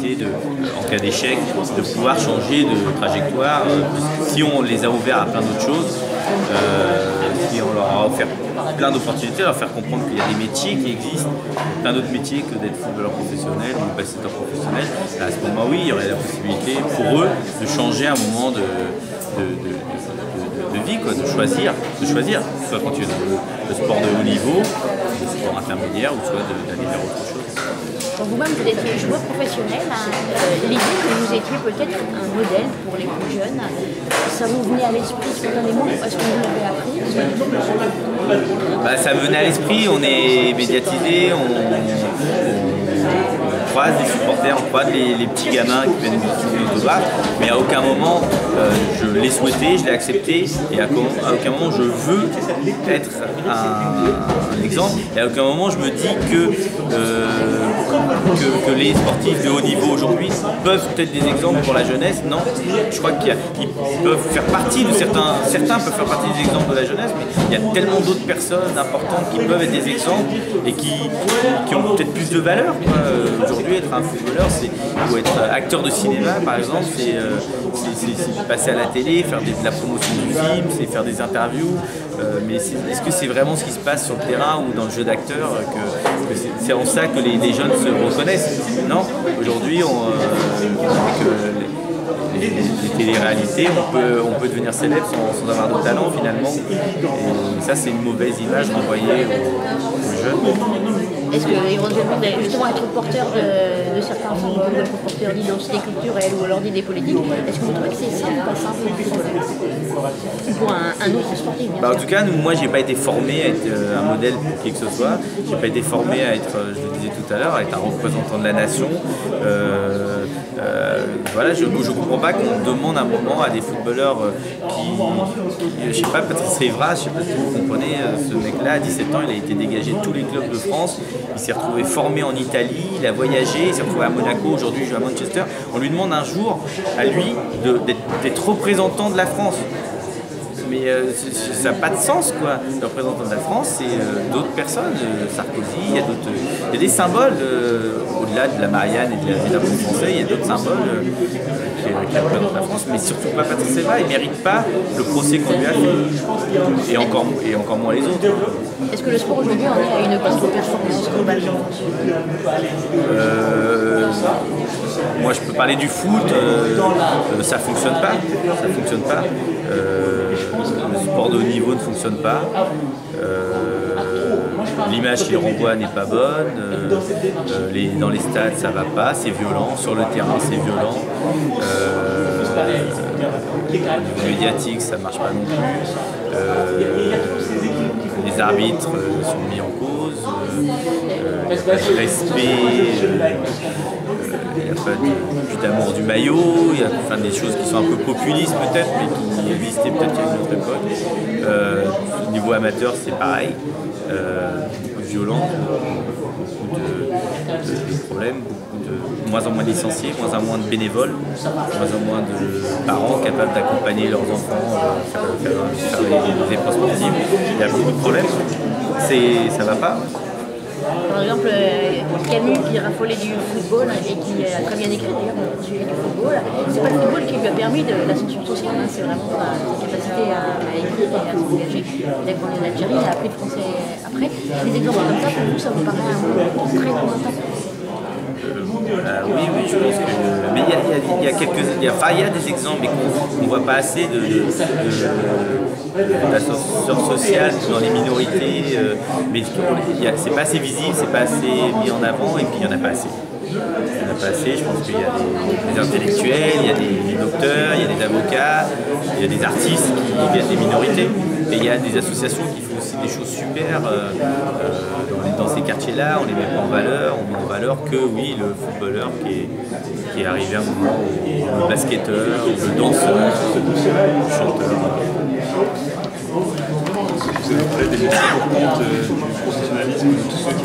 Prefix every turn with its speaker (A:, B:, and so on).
A: possibilité, en cas d'échec, de pouvoir changer de trajectoire. Si on les a ouverts à plein d'autres choses, si on leur a offert plein d'opportunités, leur faire comprendre qu'il y a des métiers qui existent, plein d'autres métiers que d'être footballeur professionnel ou basketteur professionnel, à ce moment, oui, il y aurait la possibilité pour eux de changer un moment de vie, quoi, de choisir, soit continuer le sport de haut niveau, le sport intermédiaire, ou soit d'aller vers autre chose.
B: Vous-même, vous étiez joueur professionnel. L'idée que vous étiez peut-être un modèle pour les plus jeunes, ça vous venait à l'esprit spontanément? Est-ce que vous l'avez appris?
A: Ça me venait à l'esprit, on est médiatisé, on croise des supporters, on croise les petits gamins qui viennent nous autographes, mais à aucun moment je l'ai souhaité, je l'ai accepté, et à aucun moment je veux être un exemple, et à aucun moment je me dis que les sportifs de haut niveau aujourd'hui peuvent être des exemples pour la jeunesse. Non, je crois qu'ils peuvent faire partie de certains peuvent faire partie des exemples de la jeunesse, mais il y a tellement d'autres personnes importantes qui peuvent être des exemples et qui ont peut-être plus de valeur. Aujourd'hui, être un footballeur, ou être acteur de cinéma, par exemple, c'est passer à la télé, faire de la promotion du film, c'est faire des interviews. Mais est-ce que c'est vraiment ce qui se passe sur le terrain ou dans le jeu d'acteur que c'est en ça que les jeunes se reconnaissent? Non, aujourd'hui, avec les téléréalités, on peut devenir célèbre sans avoir de talent finalement. Et ça, c'est une mauvaise image renvoyée aux jeunes.
B: Est-ce que éventuellement, justement, être porteur de certains symboles, ou être porteur d'identité culturelle ou alors d'idées politiques, est-ce que vous trouvez que c'est simple ou pas simple pour un autre sportif?
A: En tout cas, moi, j'ai pas été formé à être un modèle pour qui que ce soit. J'ai pas été formé à être, je le disais tout à l'heure, à être un représentant de la nation. Voilà, je comprends pas qu'on demande un moment à des footballeurs je sais pas, Patrice Evra, je sais pas si vous comprenez, ce mec-là, à 17 ans, il a été dégagé de tous les clubs de France, il s'est retrouvé formé en Italie, il a voyagé, il s'est retrouvé à Monaco, aujourd'hui il joue à Manchester. On lui demande un jour, à lui, d'être représentant de la France. Mais ça n'a pas de sens, quoi. Le représentant de la France, c'est d'autres personnes, Sarkozy, il y a des symboles, au-delà de la Marianne et de l'amour français, il y a d'autres symboles qui représentent la France, mais surtout pas Patrice Evra, il ne mérite pas le procès qu'on lui a fait, et encore moins les autres.
B: Est-ce que le sport aujourd'hui en est à une contre-performance globalement?
A: Moi je peux parler du foot, ça fonctionne pas. Le sport de haut niveau ne fonctionne pas. L'image qu'il renvoie n'est pas bonne. Dans les stades ça va pas, c'est violent. Sur le terrain c'est violent. Au niveau médiatique ça marche pas non plus. Les arbitres sont mis en cause. Il n'y a pas de respect. Il n'y a pas plus d'amour du maillot, il y a des choses qui sont un peu populistes peut-être, mais qui existaient peut-être à une autre époque. Au niveau amateur, c'est pareil, beaucoup de violence, beaucoup de problèmes, moins en moins de licenciés, moins en moins de bénévoles, moins en moins de parents capables d'accompagner leurs enfants faire les épreuves sportives. Il y a beaucoup de problèmes, ça va pas.
B: Par exemple, Camus qui raffolait du football et qui a très bien écrit d'ailleurs dans le sujet du football, c'est pas le football qui lui a permis de l'ascension sociale, c'est vraiment sa capacité à écrire et à s'engager. Il a grandi en Algérie, il a appris le français après. Des exemples comme ça, pour vous, ça vous paraît un moment très lointain?
A: Oui, je pense que. Mais il y a des exemples, mais qu'on ne voit pas assez d'ascenseurs sociales dans les minorités. Mais c'est pas assez visible, c'est pas assez mis en avant, et puis il n'y en a pas assez. Il n'y en a pas assez, je pense qu'il y a des intellectuels, il y a des docteurs, il y a des avocats, il y a des artistes qui viennent des minorités. Et il y a des associations qui font aussi des choses super dans ces quartiers-là, on les met pas en valeur, on met en valeur que oui, le footballeur qui est arrivé à un moment, le basketteur, le danseur, le chanteur.
C: Vous avez parlé des métiers importantes du professionnalisme, de tous ceux qui